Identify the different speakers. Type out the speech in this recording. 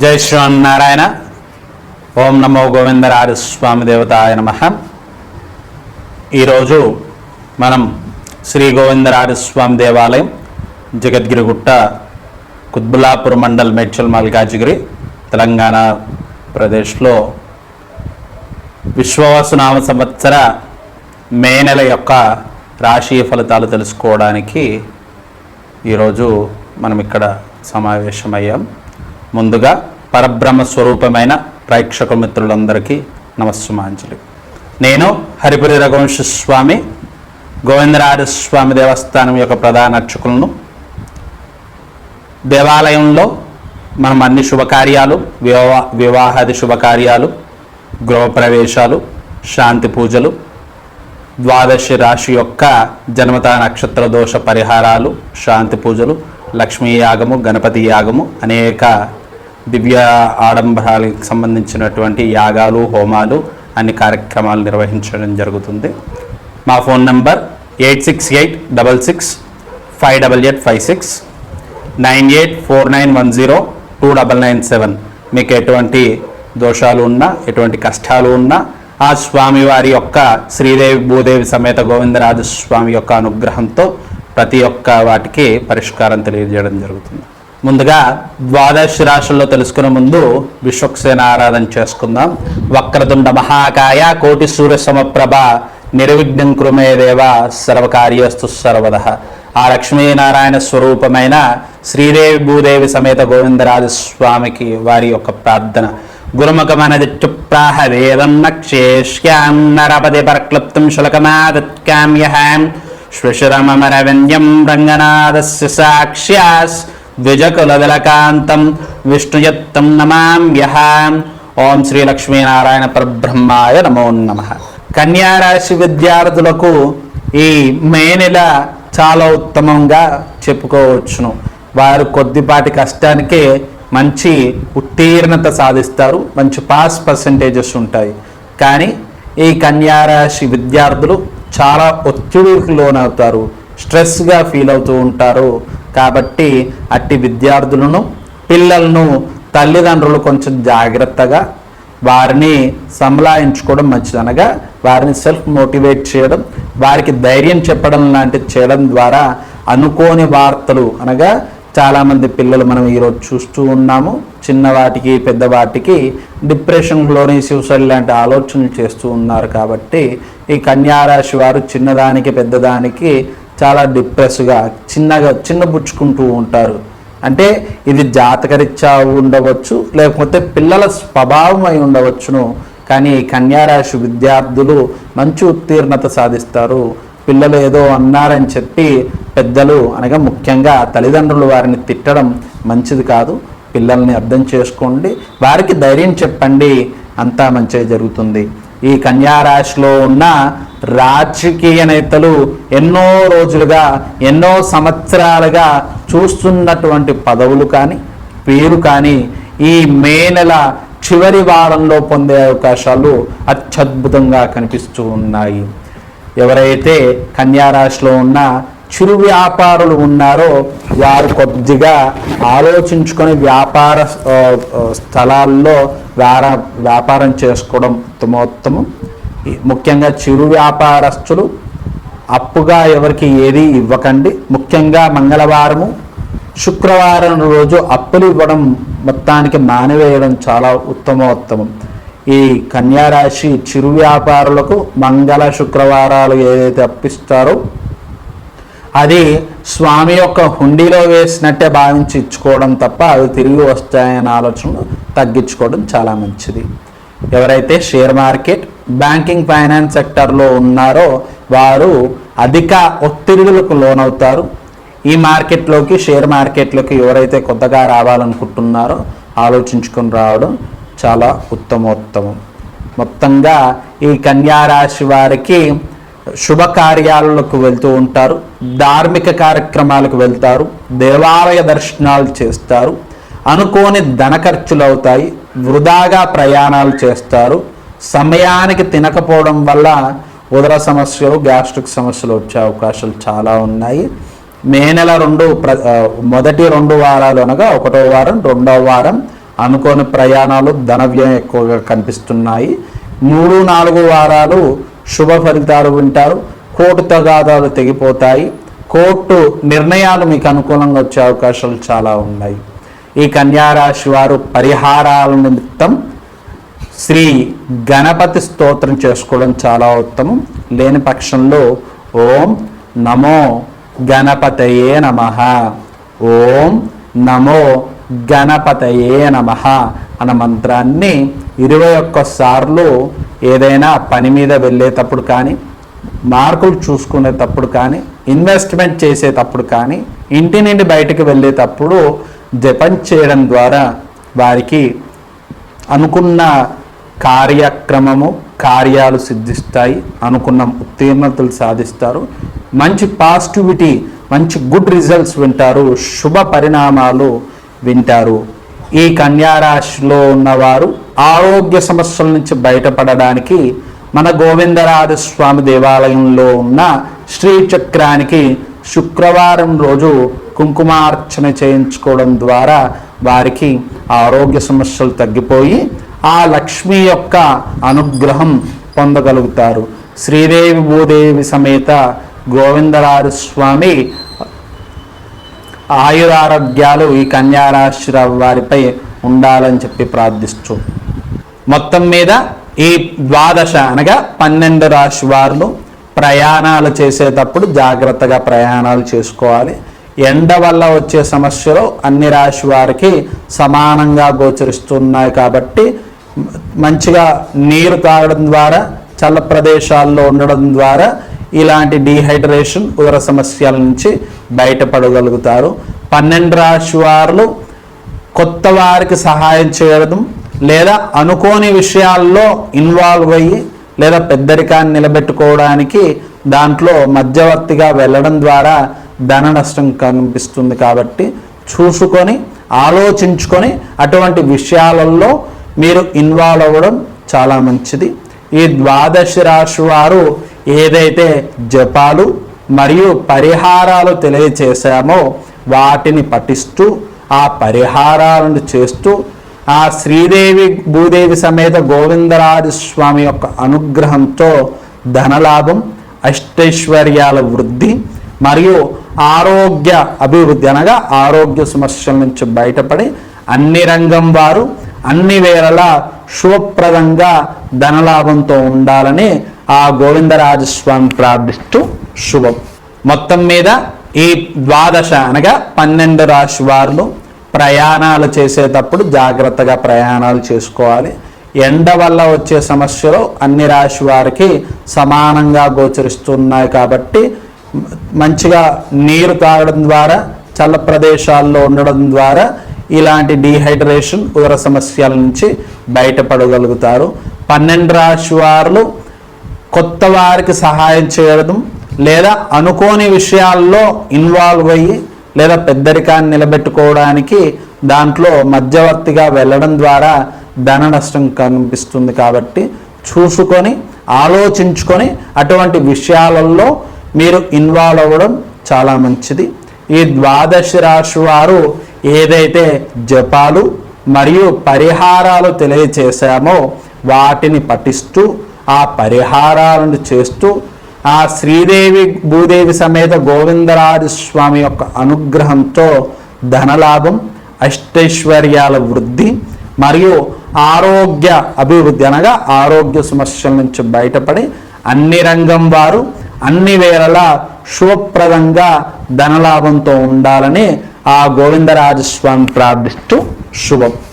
Speaker 1: జై శ్రీమన్నారాయణ. ఓం నమో గోవిందరాజ స్వామి దేవతాయ నమః. ఈరోజు మనం శ్రీ గోవిందరాజ స్వామి దేవాలయం, జగద్గిరిగుట్ట, కుత్బుల్లాపూర్ మండల్, మేడ్చల్ మల్కాజిగిరి, తెలంగాణ ప్రదేశ్లో విశ్వావసునామ సంవత్సర మే నెల యొక్క రాశి ఫలితాలు తెలుసుకోవడానికి ఈరోజు మనం ఇక్కడ సమావేశమయ్యాం. ముందుగా పరబ్రహ్మ స్వరూపమైన ప్రేక్షక మిత్రులందరికీ నమస్సుమాంజలి. నేను హరిపురి రఘువంశ స్వామి, గోవిందరాజస్వామి దేవస్థానం యొక్క ప్రధాన అర్చకులను. దేవాలయంలో మనం అన్ని శుభకార్యాలు, వివాహాది శుభకార్యాలు, గృహప్రవేశాలు, శాంతి పూజలు, ద్వాదశి రాశి యొక్క జన్మత నక్షత్ర దోష పరిహారాలు, శాంతి పూజలు, లక్ష్మీ యాగము, గణపతి యాగము, అనేక దివ్య ఆడంబరాలకు సంబంధించినటువంటి యాగాలు, హోమాలు, అన్ని కార్యక్రమాలు నిర్వహించడం జరుగుతుంది. మా ఫోన్ నంబర్ 8686658856, 9849102997. మీకు ఎటువంటి దోషాలు ఉన్నా, ఎటువంటి కష్టాలు ఉన్నా ఆ స్వామివారి యొక్క శ్రీదేవి భూదేవి సమేత గోవిందరాజస్వామి యొక్క అనుగ్రహంతో ప్రతి ఒక్క వాటికి పరిష్కారం తెలియజేయడం జరుగుతుంది. ముందుగా ద్వాదశ రాశుల్లో తెలుసుకునే ముందు విశ్వక్సేన ఆరాధన చేసుకుందాం. వక్రతుండ మహాకాయ కోటి సూర్య సమప్రభ నిర్విఘ్నం కురుమే దేవ సర్వకార్యస్తు సర్వదః. ఆ లక్ష్మీనారాయణ స్వరూపమైన శ్రీదేవి భూదేవి సమేత గోవిందరాజస్వామికి వారి యొక్క ప్రార్థన. గురుముఖమనదిత్యుప్రాహ వేదం నక్షేష్యాం నరపతి పరక్లుప్తం శులకమాదత్కామ్యహాం శ్వశురమరవింద్యం రంగనాథస్య సాక్ష్యాస్ ద్విజకులదలకాంతం విష్ణుయత్తం నమామ్యహాం. ఓం శ్రీ లక్ష్మీనారాయణ పరబ్రహ్మాయ నమో నమః. కన్యారాశి విద్యార్థులకు ఈ మే నెల చాలా ఉత్తమంగా చెప్పుకోవచ్చును. వారు కొద్దిపాటి కష్టానికే మంచి ఉత్తీర్ణత సాధిస్తారు, మంచి పాస్ పర్సంటేజెస్ ఉంటాయి. కానీ ఈ కన్యారాశి విద్యార్థులు చాలా ఒత్తిడికి లోనవుతారు, స్ట్రెస్గా ఫీల్ అవుతూ ఉంటారు. కాబట్టి అట్టి విద్యార్థులను, పిల్లలను తల్లిదండ్రులు కొంచెం జాగ్రత్తగా వారిని సంలాయించుకోవడం మంచిది. అనగా వారిని సెల్ఫ్ మోటివేట్ చేయడం, వారికి ధైర్యం చెప్పడం లాంటిది చేయడం ద్వారా అనుకోని వార్తలు, అనగా చాలామంది పిల్లలు మనం ఈరోజు చూస్తూ ఉన్నాము, చిన్నవాటికి పెద్దవాటికి డిప్రెషన్లోని, సూసైడ్ లాంటి ఆలోచనలు చేస్తూ ఉన్నారు. కాబట్టి ఈ కన్యారాశి వారు చిన్నదానికి పెద్దదానికి చాలా డిప్రెస్గా, చిన్నబుచ్చుకుంటూ ఉంటారు. అంటే ఇది జాతకరీత్యా ఉండవచ్చు, లేకపోతే పిల్లల స్వభావం అయి ఉండవచ్చును. కానీ ఈ కన్యారాశి విద్యార్థులు మంచి ఉత్తీర్ణత సాధిస్తారు. పిల్లలు ఏదో అన్నారని చెప్పి పెద్దలు, అనగా ముఖ్యంగా తల్లిదండ్రులు వారిని తిట్టడం మంచిది కాదు. పిల్లల్ని అర్థం చేసుకోండి, వారికి ధైర్యం చెప్పండి, అంతా మంచిగా జరుగుతుంది. ఈ కన్యారాశిలో ఉన్న రాజకీయ నేతలు ఎన్నో రోజులుగా, ఎన్నో సంవత్సరాలుగా చూస్తున్నటువంటి పదవులు కానీ, పేరు కానీ ఈ మే నెల చివరి వారంలో పొందే అవకాశాలు అత్యద్భుతంగా కనిపిస్తూ ఉన్నాయి. ఎవరైతే కన్యారాశిలో ఉన్న చిరు వ్యాపారులు ఉన్నారో వారు కొద్దిగా ఆలోచించుకొని వ్యాపార స్థలాల్లో వ్యాపారం చేసుకోవడం ఉత్తమోత్తమం. ముఖ్యంగా చిరు వ్యాపారస్తులు అప్పుగా ఎవరికి ఏది ఇవ్వకండి. ముఖ్యంగా మంగళవారము, శుక్రవారం రోజు అప్పులు ఇవ్వడం మొత్తానికి మానివేయడం చాలా ఉత్తమోత్తమం. ఈ కన్యారాశి చిరు వ్యాపారులకు మంగళ శుక్రవారాలు ఏదైతే అప్పిస్తారో అది స్వామి యొక్క హుండీలో వేసినట్టే భావించి ఇచ్చుకోవడం తప్ప అవి తిరిగి వస్తాయనే ఆలోచనలు తగ్గించుకోవడం చాలా మంచిది. ఎవరైతే షేర్ మార్కెట్, బ్యాంకింగ్, ఫైనాన్స్ సెక్టర్లో ఉన్నారో వారు అధిక ఒత్తిడులకు లోనవుతారు. ఈ మార్కెట్లోకి, షేర్ మార్కెట్లోకి ఎవరైతే కొత్తగా రావాలనుకుంటున్నారో ఆలోచించుకొని రావడం చాలా ఉత్తమోత్తమం. మొత్తంగా ఈ కన్యారాశి వారికి శుభకార్యాలకు వెళ్తూ ఉంటారు, ధార్మిక కార్యక్రమాలకు వెళ్తారు, దేవాలయ దర్శనాలు చేస్తారు, అనుకోని ధన ఖర్చులు అవుతాయి, వృధాగా ప్రయాణాలు చేస్తారు, సమయానికి తినకపోవడం వల్ల ఉదర సమస్యలు, గ్యాస్ట్రిక్ సమస్యలు వచ్చే అవకాశాలు చాలా ఉన్నాయి. మే నెల మొదటి 2 వారాలు అనగా 1వ వారం, 2వ వారం, అనుకోని ప్రయాణాలు, ధన వ్యయం ఎక్కువగా కనిపిస్తున్నాయి. 3-4 వారాలు శుభ ఫలితాలు వింటారు. కోర్టు తగాదాలు తెగిపోతాయి. కోర్టు నిర్ణయాలు మీకు అనుకూలంగా వచ్చే అవకాశాలు చాలా ఉన్నాయి. ఈ కన్యారాశి వారు పరిహారాల నిమిత్తం శ్రీ గణపతి స్తోత్రం చేసుకోవడం చాలా ఉత్తమం. లేని పక్షంలో ఓం నమో గణపతయే నమః, ఓం నమో గణపతయే నమః అన్న మంత్రాన్ని 21 సార్లు ఏదైనా పని మీద వెళ్ళేటప్పుడు కానీ, మార్కులు చూసుకునేటప్పుడు కానీ, ఇన్వెస్ట్మెంట్ చేసేటప్పుడు కానీ, ఇంటి నుండి బయటకు వెళ్ళేటప్పుడు జపం చేయడం ద్వారా వారికి అనుకున్న కార్యాలు సిద్ధిస్తాయి. అనుకున్న ఉత్తీర్ణతలు సాధిస్తారు. మంచి పాజిటివిటీ, మంచి గుడ్ రిజల్ట్స్ వింటారు. శుభ పరిణామాలు వింటారు. ఈ కన్యారాశిలో ఉన్నవారు ఆరోగ్య సమస్యల నుంచి బయటపడడానికి మన గోవిందరాజ స్వామి దేవాలయంలో ఉన్న శ్రీచక్రానికి శుక్రవారం రోజు కుంకుమార్చన చేయించుకోవడం ద్వారా వారికి ఆరోగ్య సమస్యలు తగ్గిపోయి ఆ లక్ష్మి యొక్క అనుగ్రహం పొందగలుగుతారు. శ్రీదేవి భూదేవి సమేత గోవిందరాజ స్వామి ఆయురారోగ్యాలు ఈ కన్యారాశి వారిపై ఉండాలని చెప్పి ప్రార్థిస్తూ, మొత్తం మీద ఈ 12 రాశి వారు ప్రయాణాలు చేసేటప్పుడు జాగ్రత్తగా ప్రయాణాలు చేసుకోవాలి. ఎండ వల్ల వచ్చే సమస్యలు అన్ని రాశి వారికి సమానంగా గోచరిస్తున్నాయి కాబట్టి మంచిగా నీరు తాగడం ద్వారా, చల్ల ప్రదేశాల్లో ఉండడం ద్వారా ఇలాంటి డీహైడ్రేషన్, ఉదర సమస్యల నుంచి బయటపడగలుగుతారు. 12 రాశి వారు కొత్త వారికి సహాయం చేయడం లేదా అనుకోని విషయాల్లో ఇన్వాల్వ్ అయ్యి లేదా పెద్దరికాన్ని నిలబెట్టుకోవడానికి దాంట్లో మధ్యవర్తిగా వెళ్ళడం ద్వారా ధన నష్టం కనిపిస్తుంది. కాబట్టి చూసుకొని ఆలోచించుకొని అటువంటి విషయాలలో మీరు ఇన్వాల్వ్ అవ్వడం చాలా మంచిది. ఈ 12 రాశి వారు ఏదైతే జపాలు మరియు పరిహారాలు తెలియచేశామో వాటిని పఠిస్తూ ఆ పరిహారాలను చేస్తూ ఆ శ్రీదేవి భూదేవి సమేత గోవిందరాజ స్వామి యొక్క అనుగ్రహంతో ధనలాభం, అష్టైశ్వర్యాల వృద్ధి మరియు ఆరోగ్య అభివృద్ధి అనగా ఆరోగ్య సమస్యల నుంచి బయటపడి అన్ని రంగం వారు అన్ని వేళలా శుభప్రదంగా ధనలాభంతో ఉండాలని ఆ గోవిందరాజస్వామి ప్రార్థిస్తూ శుభం. మొత్తం మీద ఈ 12 రాశి వారు ప్రయాణాలు చేసేటప్పుడు జాగ్రత్తగా ప్రయాణాలు చేసుకోవాలి. ఎండ వల్ల వచ్చే సమస్యలు అన్ని రాశి వారికి సమానంగా గోచరిస్తున్నాయి కాబట్టి మంచిగా నీరు తాగడం ద్వారా, చల్ల ప్రదేశాల్లో ఉండడం ద్వారా ఇలాంటి డీహైడ్రేషన్, ఉదర సమస్యల నుంచి బయటపడగలుగుతారు. 12 రాశి వారు కొత్త వారికి సహాయం చేయడం లేదా అనుకోని విషయాల్లో ఇన్వాల్వ్ అయ్యి లేదా పెద్దరికాన్ని నిలబెట్టుకోవడానికి దాంట్లో మధ్యవర్తిగా వెళ్ళడం ద్వారా ధన నష్టం కనిపిస్తుంది. కాబట్టి చూసుకొని ఆలోచించుకొని అటువంటి విషయాలలో మీరు ఇన్వాల్వ్ అవ్వడం చాలా మంచిది. ఈ 12 రాశి వారు ఏదైతే జపాలు మరియు పరిహారాలు తెలియచేశామో వాటిని పఠిస్తూ ఆ పరిహారాలను చేస్తూ ఆ శ్రీదేవి భూదేవి సమేత గోవిందరాజ స్వామి యొక్క అనుగ్రహంతో ధనలాభం, అష్టైశ్వర్యాల వృద్ధి మరియు ఆరోగ్య అభివృద్ధి అనగా ఆరోగ్య సమస్యల నుంచి బయటపడి అన్ని రంగం వారు అన్ని వేళలా శుభప్రదంగా ధనలాభంతో ఉండాలని ఆ గోవిందరాజస్వామి ప్రార్థిస్తూ శుభం.